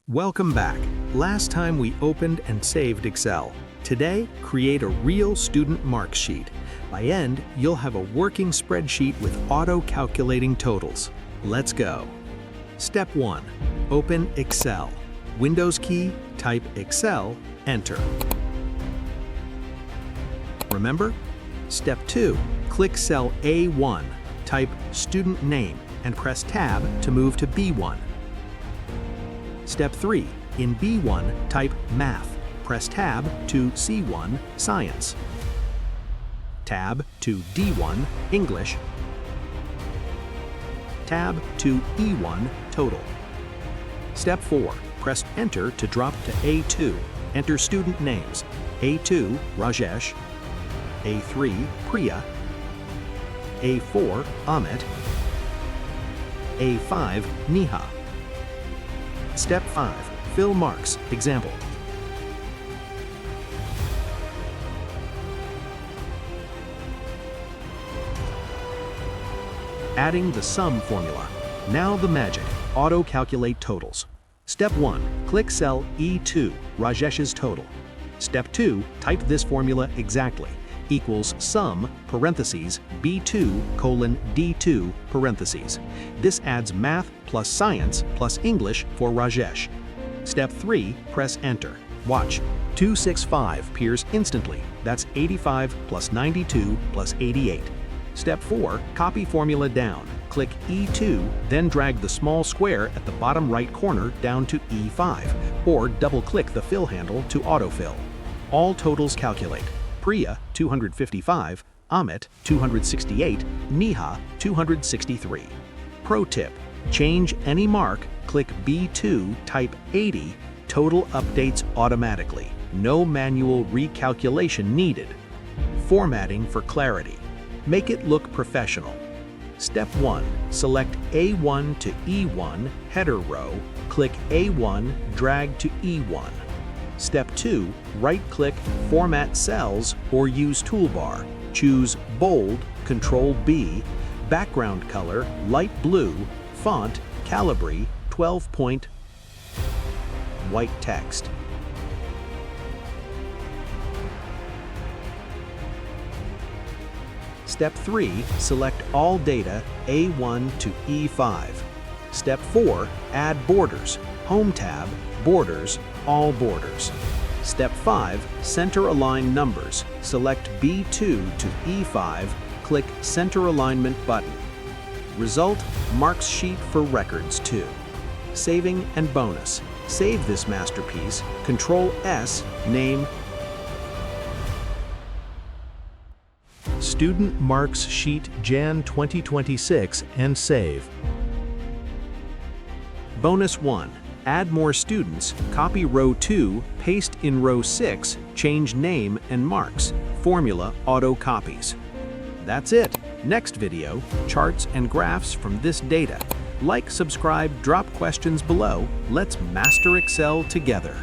Welcome back. Last time we opened and saved Excel. Today, create a real student marks sheet. By end, you'll have a working spreadsheet with auto-calculating totals. Let's go. Step 1. Open Excel. Windows key, type Excel, enter. Remember? Step 2. Click cell A1, type student name, and press Tab to move to B1. Step 3. In B1, type Math. Press Tab to C1, Science. Tab to D1, English. Tab to E1, Total. Step 4. Press Enter to drop to A2. Enter student names. A2, Rajesh. A3, Priya. A4, Amit. A5, Neha. Step 5. Fill marks. Example. Adding the sum formula. Now the magic. Auto-calculate totals. Step 1. Click cell E2, Rajesh's total. Step 2. Type this formula exactly. Equals sum, parentheses, B2, D2, parentheses. This adds math plus science plus English for Rajesh. Step 3, press enter. Watch. 265 appears instantly. That's 85 plus 92 plus 88. Step 4, copy formula down. Click E2, then drag the small square at the bottom right corner down to E5, or double-click the fill handle to autofill. All totals calculate. Priya, 255, Amit, 268, Neha, 263. Pro tip, change any mark, click B2, type 80, total updates automatically. No manual recalculation needed. Formatting for clarity. Make it look professional. Step 1, select A1 to E1, header row, click A1, drag to E1. Step 2, right-click Format Cells or use Toolbar. Choose Bold, Control-B, Background Color, Light Blue, Font, Calibri, 12-point, White Text. Step 3, select all data A1 to E5. Step 4, add borders. Home tab, Borders, All Borders. Step 5, center align numbers. Select B2 to E5, click Center Alignment button. Result, marks sheet for records 2. Saving and bonus. Save this masterpiece, Control S, name Student Marks Sheet Jan 2026 and save. Bonus 1. Add more students, copy row 2, paste in row 6, change name and marks. Formula auto copies. That's it. Next video, charts and graphs from this data. Like, subscribe, drop questions below. Let's master Excel together.